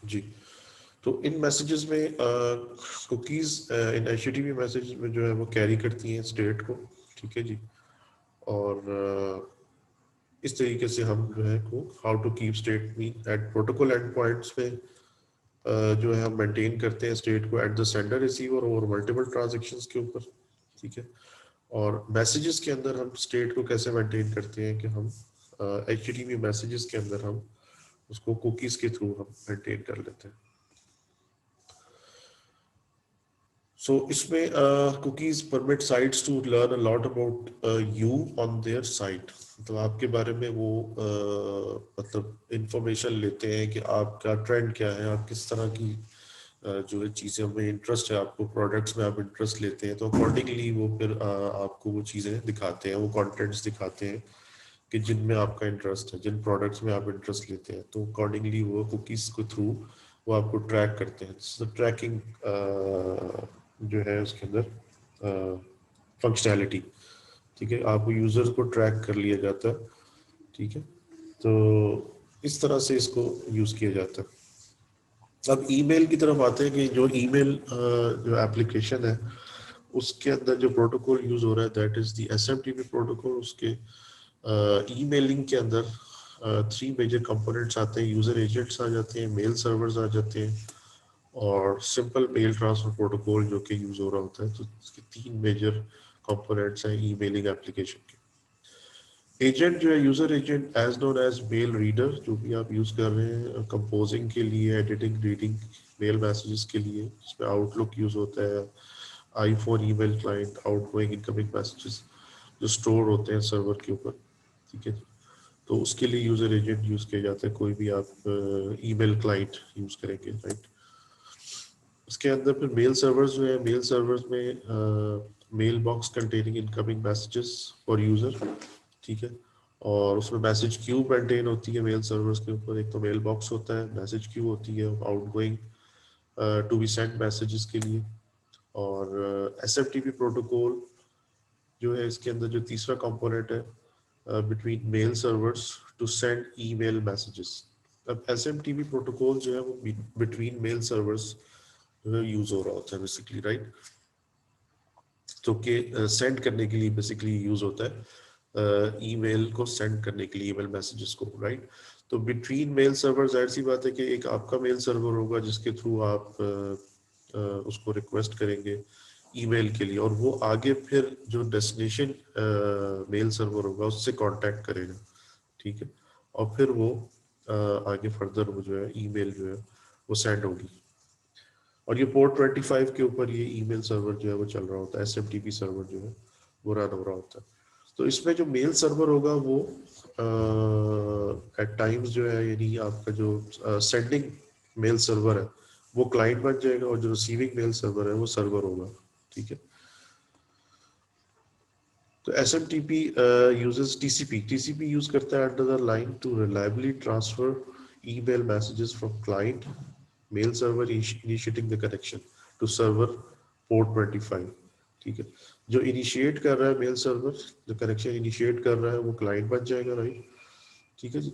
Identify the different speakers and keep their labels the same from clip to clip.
Speaker 1: जी, तो इन मैसेजेस में कुकीज इन HTTP message में जो है वो कैरी करती हैं स्टेट को, ठीक है जी। और इस तरीके से हम जो है को how to keep state mean at protocol and points में जो है हम मेंटेन करते हैं स्टेट को एट द सेंडर रिसीवर और मल्टीपल ट्रांजैक्शंस के ऊपर, ठीक है। और मैसेजेस के अंदर हम स्टेट को कैसे मेंटेन करते हैं कि हम HTTP मैसेजेस के अंदर हम उसको कुकीज के थ्रू हम मेंटेन कर लेते हैं। So इसमें cookies permit sites to learn a lot about you on their site। मतलब आपके बारे में वो मतलब इंफॉर्मेशन लेते हैं कि आपका ट्रेंड क्या है, आप किस तरह की जो है चीज़ें में इंटरेस्ट है, आपको प्रोडक्ट्स में आप इंटरेस्ट लेते हैं, तो अकॉर्डिंगली वो फिर आपको वो चीज़ें दिखाते हैं, वो कंटेंट्स दिखाते हैं कि जिनमें आपका इंटरेस्ट है, जिन प्रोडक्ट्स में आप इंटरेस्ट लेते हैं, तो अकॉर्डिंगली वो कुकीज़ के थ्रू वो आपको ट्रैक करते हैं। ट्रैकिंग जो है उसके अंदर फंक्शनैलिटी, ठीक है, आपको यूजर्स को ट्रैक कर लिया जाता है, ठीक है। तो इस तरह से इसको यूज किया जाता है। अब ईमेल की तरफ आते हैं कि जो ईमेल जो एप्लीकेशन है उसके अंदर जो प्रोटोकॉल यूज हो रहा है that is the SMTP protocol. उसके ईमेलिंग के अंदर 3 मेजर कंपोनेंट्स आते हैं, यूजर एजेंट्स आ जाते हैं, मेल सर्वर्स आ जाते हैं और सिंपल मेल ट्रांसफर प्रोटोकॉल जो कि यूज हो रहा होता है। तो इसके 3 मेजर कंपोनेंट्स हैं ईमेलिंग एप्लीकेशन के। एजेंट जो है user agent as known as mail reader, जो भी आप यूज कर रहे हैं कंपोजिंग के लिए, एडिटिंग, रीडिंग मेल मैसेजेस के लिए, इसमें आउटलुक यूज होता है, iPhone email client, outgoing incoming messages जो स्टोर होते हैं सर्वर के ऊपर, ठीक है। तो उसके लिए यूजर एजेंट यूज किया जाता है, कोई भी आप ईमेल क्लाइंट यूज करेंगे, राइट। उसके अंदर फिर मेल सर्वर्स जो है, मेल सर्वर्स में mailbox containing incoming messages for user, ठीक है। और उसमें मैसेज क्यू मेंटेन होती है मेल सर्वर्स के ऊपर। एक तो मेल बॉक्स होता है, मैसेज क्यू होती है outgoing to be send messages के लिए। और SMTP प्रोटोकॉल जो है इसके अंदर जो तीसरा कंपोनेंट है between mail servers to send email messages. अब SMTP प्रोटोकॉल जो है वो बिटवीन मेल सर्वर्स जो है यूज हो रहा होता है बेसिकली, राइट। तो कि सेंड करने के लिए बेसिकली यूज होता है, ईमेल को सेंड करने के लिए, ईमेल मैसेजेस को, राइट। तो बिटवीन मेल सर्वर जाहिर सी बात है कि एक आपका मेल सर्वर होगा जिसके थ्रू आप उसको रिक्वेस्ट करेंगे ईमेल के लिए, और वो आगे फिर जो डेस्टिनेशन मेल सर्वर होगा उससे कांटेक्ट करेगा, ठीक है। और फिर वो आगे फर्दर वो जो है ईमेल जो है वो सेंड होगी। और ये पोर्ट 25 के ऊपर ये ईमेल सर्वर जो है वो चल रहा होता है, SMTP सर्वर जो है वो रन हो रहा होता है। तो इसमें जो मेल सर्वर होगा वो एट टाइम्स जो है, यानी आपका जो सेंडिंग मेल सर्वर है वो क्लाइंट बन जाएगा, और जो रिसीविंग मेल सर्वर है वो सर्वर होगा, ठीक है। तो SMTP uses TCP यूज करता है under the line to reliably transfer email messages from client mail server initiating the connection to server port 25, ठीक है। जो इनिशिएट कर रहा है मेल सर्वर, जो कनेक्शन इनिशिएट कर रहा है वो क्लाइंट बन जाएगा, राइट, ठीक है जी।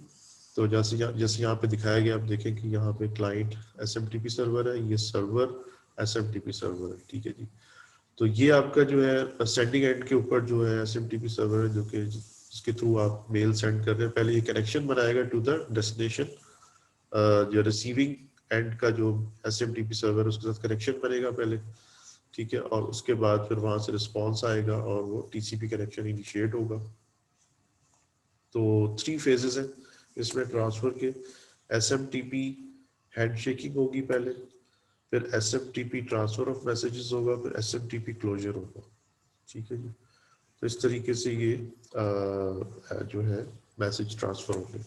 Speaker 1: तो जैसे यहाँ पे दिखाया गया, आप देखें कि यहाँ पे क्लाइंट SMTP सर्वर है, ये सर्वर SMTP सर्वर है, ठीक है जी। तो ये आपका जो है सेंडिंग एंड के ऊपर जो है SMTP सर्वर है, जो कि जिसके थ्रू आप मेल सेंड कर रहे हैं। पहले ये कनेक्शन बनाएगा टू द डेस्टिनेशन, जो रिसीविंग एंड का जो SMTP सर्वर है उसके साथ कनेक्शन बनेगा पहले, ठीक है। और उसके बाद फिर वहां से रिस्पॉन्स आएगा और वो TCP कनेक्शन इनिशिएट होगा। तो 3 फेजेस हैं इसमें ट्रांसफर के। SMTP हैंडशेकिंग होगी पहले, फिर SMTP ट्रांसफर ऑफ मैसेजेस होगा, फिर SMTP क्लोजर होगा, ठीक है जी। तो इस तरीके से ये जो है मैसेज ट्रांसफर होंगे।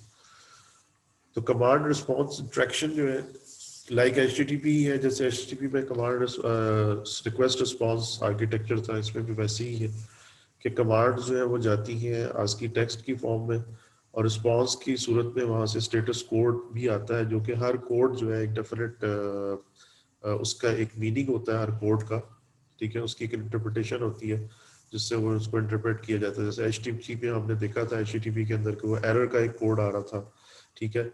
Speaker 1: तो कमांड रिस्पॉन्स इंटरेक्शन जो है लाइक HTTP है, जैसे HTTP में कमांड रिक्वेस्ट रिस्पॉन्स आर्किटेक्चर था, इसमें भी वैसे ही है कि कमांड जो है वो जाती हैं ASCII टेक्स्ट की फॉर्म में, और रिस्पॉन्स की सूरत में वहाँ से स्टेटस कोड भी आता है, जो कि हर कोड जो है एक डेफिनेट उसका एक मीनिंग होता है हर कोड का, ठीक है। उसकी एक इंटरप्रिटेशन होती है जिससे वो उसको इंटरप्रेट किया जाता है। जैसे HTTP में हमने देखा था HTTP के अंदर कि वो एरर का एक कोड आ रहा था, ठीक है।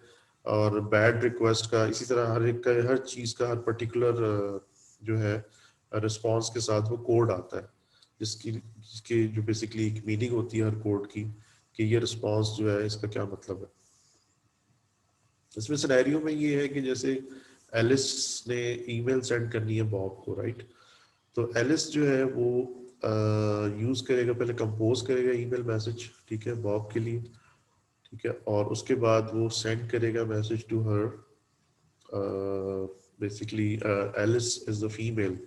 Speaker 1: और बैड रिक्वेस्ट का इसी तरह हर एक का हर चीज़ का हर पर्टिकुलर जो है रिस्पॉन्स के साथ वो कोड आता है, जिसकी जो बेसिकली एक मीनिंग होती है हर कोड की कि ये रिस्पॉन्स जो है इसका क्या मतलब है। इसमें सिनेरियो में ये है कि जैसे एलिस ने ईमेल सेंड करनी है बॉब को, राइट? तो एलिस जो है वो यूज करेगा, पहले कंपोज करेगा ईमेल मैसेज, ठीक है, बॉब के लिए, ठीक है, और उसके बाद वो सेंड करेगा message to her, basically Alice is the female,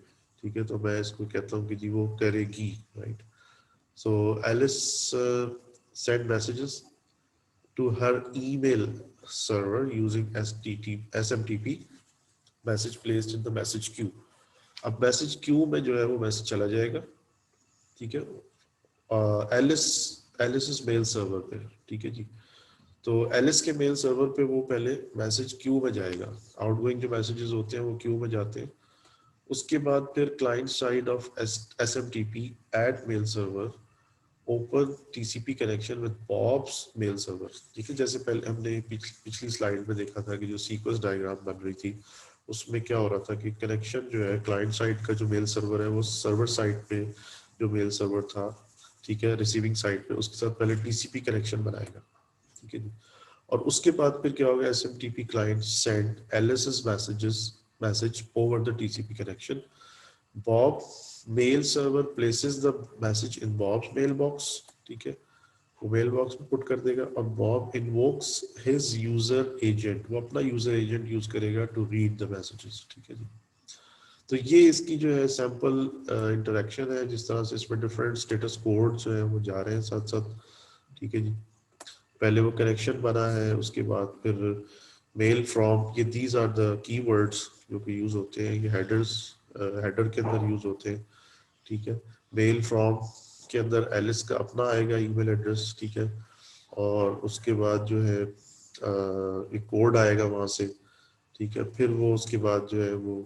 Speaker 1: ठीक है, तो मैं इसको कहता हूँ कि जी वो करेगी, right? So Alice send messages to her email server using SMTP message placed in the message queue. अब मैसेज क्यू में जो है वो मैसेज चला जाएगा, ठीक है, एलिस एलिस मेल सर्वर पे, ठीक है जी। तो एलिस के मेल सर्वर पे वो पहले मैसेज क्यू में जाएगा, आउटगोइंग जो मैसेजेस होते हैं वो क्यू में जाते हैं। उसके बाद फिर client side of SMTP at mail server open TCP connection with Bob's mail server, ठीक है। जैसे पहले हमने पिछली स्लाइड में देखा था कि जो सीक्वेंस डायग्राम बन रही थी उसमें क्या हो रहा था कि कनेक्शन जो है क्लाइंट साइड का जो मेल सर्वर है वो सर्वर साइड पे जो मेल सर्वर था, ठीक है, रिसीविंग साइड पे उसके साथ पहले टीसीपी कनेक्शन बनाएगा, ठीक है जी। और उसके बाद फिर क्या होगा, SMTP client send LSS message over the TCP connection. Bob mail server places the message in Bob's mailbox, ठीक है, वो मेल बॉक्स में पुट कर देगा। और Bob invokes his user agent, वो अपना यूजर एजेंट यूज करेगा टू रीड द मैसेजेस, ठीक है जी। तो ये इसकी जो है सैंपल इंटरेक्शन है, जिस तरह से इसमें डिफरेंट स्टेटस कोड जो है वो जा रहे हैं साथ साथ, ठीक है जी। पहले वो कनेक्शन बना है, उसके बाद फिर मेल फ्रॉम, ये दीज आर द कीवर्ड्स जो कि यूज होते हैं, ये हेडर्स हेडर के अंदर यूज होते हैं, ठीक है। मेल फ्रॉम के अंदर एलिस का अपना आएगा ईमेल एड्रेस, ठीक है, और उसके बाद जो है एक कोड आएगा वहां से, ठीक है। फिर वो उसके बाद जो है वो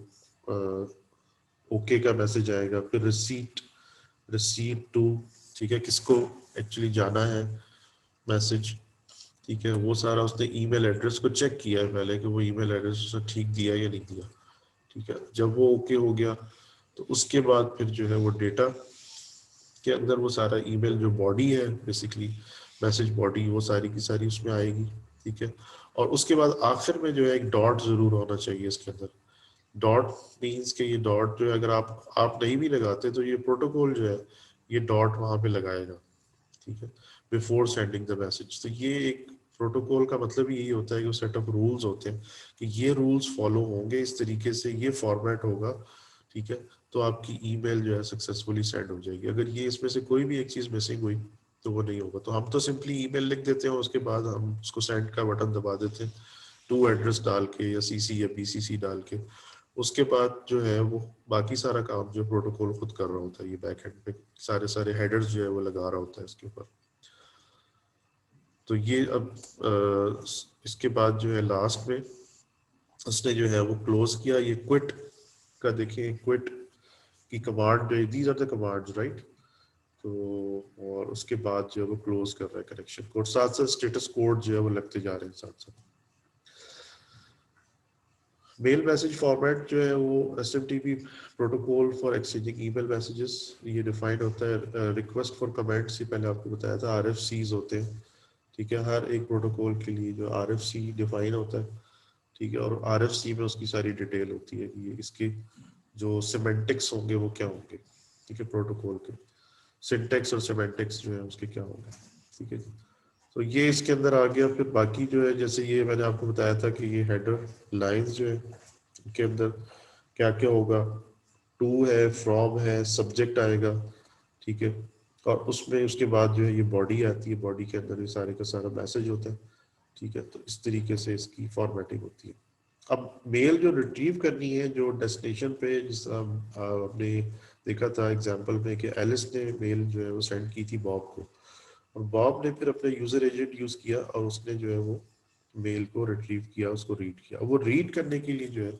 Speaker 1: ओके का मैसेज आएगा, फिर रिसीट टू, ठीक है, किसको एक्चुअली जाना है मैसेज, ठीक है, वो सारा उसने ईमेल एड्रेस को चेक किया है पहले कि वो ईमेल एड्रेस उसने ठीक दिया या नहीं दिया, ठीक है। जब वो ओके हो गया तो उसके बाद फिर जो है वो डेटा के अंदर वो सारा ईमेल जो बॉडी है बेसिकली मैसेज बॉडी, वो सारी की सारी उसमें आएगी, ठीक है। और उसके बाद आखिर में जो है एक डॉट जरूर होना चाहिए इसके अंदर। डॉट मीन्स कि ये डॉट जो है अगर आप नहीं भी लगाते तो ये प्रोटोकॉल जो है ये डॉट वहां पे लगाएगा, ठीक है, बिफोर सेंडिंग द मैसेज। तो ये एक प्रोटोकॉल का मतलब यही होता है कि सेट ऑफ रूल्स होते हैं कि ये रूल्स फॉलो होंगे, इस तरीके से ये फॉर्मेट होगा, ठीक है, तो आपकी ईमेल जो है सक्सेसफुली सेंड हो जाएगी। अगर ये इसमें से कोई भी एक चीज मिसिंग हुई तो वो नहीं होगा। तो हम तो सिंपली ईमेल लिख देते हैं, उसके बाद हम उसको सेंड का बटन दबा देते हैं टू एड्रेस डाल के या सीसी या बीसीसी डाल के। उसके बाद जो है वो बाकी सारा काम जो प्रोटोकॉल खुद कर रहा होता है, ये बैक एंड पे सारे सारे हेडर्स जो है वो लगा रहा होता है इसके ऊपर। तो ये अब इसके बाद जो है लास्ट में उसने जो है वो क्लोज किया, ये क्विट का देखिए, क्विट की कमांड जो है, these are the commands, right? तो और उसके बाद जो है वो क्लोज कर रहा है कनेक्शन कोड, साथ साथ स्टेटस कोड जो है वो लगते जा रहे हैं साथ साथ। मेल मैसेज फॉर्मेट जो है वो SMTP protocol for exchanging email messages, ये डिफाइंड होता है। रिक्वेस्ट फॉर कमेंट्स ही पहले आपको बताया था, आरएफसीज होते हैं, ठीक है। हर एक प्रोटोकॉल के लिए जो आरएफसी डिफाइन होता है, ठीक है, और आरएफसी में उसकी सारी डिटेल होती है कि इसके जो सिमेंटिक्स होंगे वो क्या होंगे, ठीक है, प्रोटोकॉल के सिंटेक्स और सिमेंटिक्स जो है उसके क्या होंगे, ठीक है जी। तो ये इसके अंदर आ गया। फिर बाकी जो है जैसे ये मैंने आपको बताया था कि ये हेडर लाइंस जो है इनके अंदर क्या क्या होगा, टू है, फ्रॉम है, सब्जेक्ट आएगा, ठीक है, और उसमें उसके बाद जो है ये बॉडी आती है, बॉडी के अंदर ये सारे का सारा मैसेज होता है, ठीक है। तो इस तरीके से इसकी फॉर्मेटिंग होती है। अब मेल जो रिट्रीव करनी है जो डेस्टिनेशन पे, जिस तरह आपने देखा था एग्जांपल में कि एलिस ने मेल जो है वो सेंड की थी बॉब को, और बॉब ने फिर अपना यूजर एजेंट यूज किया और उसने जो है वो मेल को रिट्रीव किया, उसको रीड किया। वो रीड करने के लिए जो है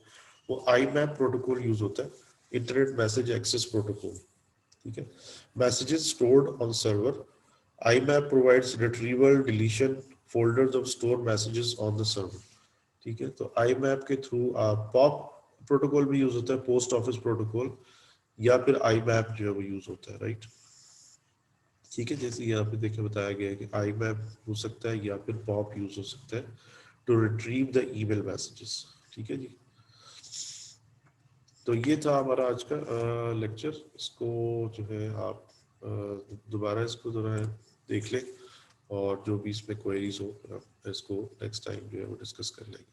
Speaker 1: वो आई मैप प्रोटोकॉल यूज होता है, इंटरनेट मैसेज एक्सेस प्रोटोकॉल, ठीक है। Messages stored on server, IMAP provides retrieval, deletion, folders of stored messages on the server. ठीक है, तो आई मैप के थ्रू पॉप प्रोटोकॉल भी यूज होता है, पोस्ट ऑफिस प्रोटोकॉल, या फिर आई मैप जो है वो यूज होता है, राइट। ठीक है, जैसे यहाँ पे देखिए बताया गया है कि आई मैप हो सकता है या फिर पॉप यूज हो सकता है to retrieve the email messages. ठीक है जी, तो ये था हमारा आज का लेक्चर। इसको जो है आप दोबारा इसको जो है देख लें, और जो भी इसमें क्वेरीज हो इसको नेक्स्ट टाइम जो है वो डिस्कस कर लेंगे।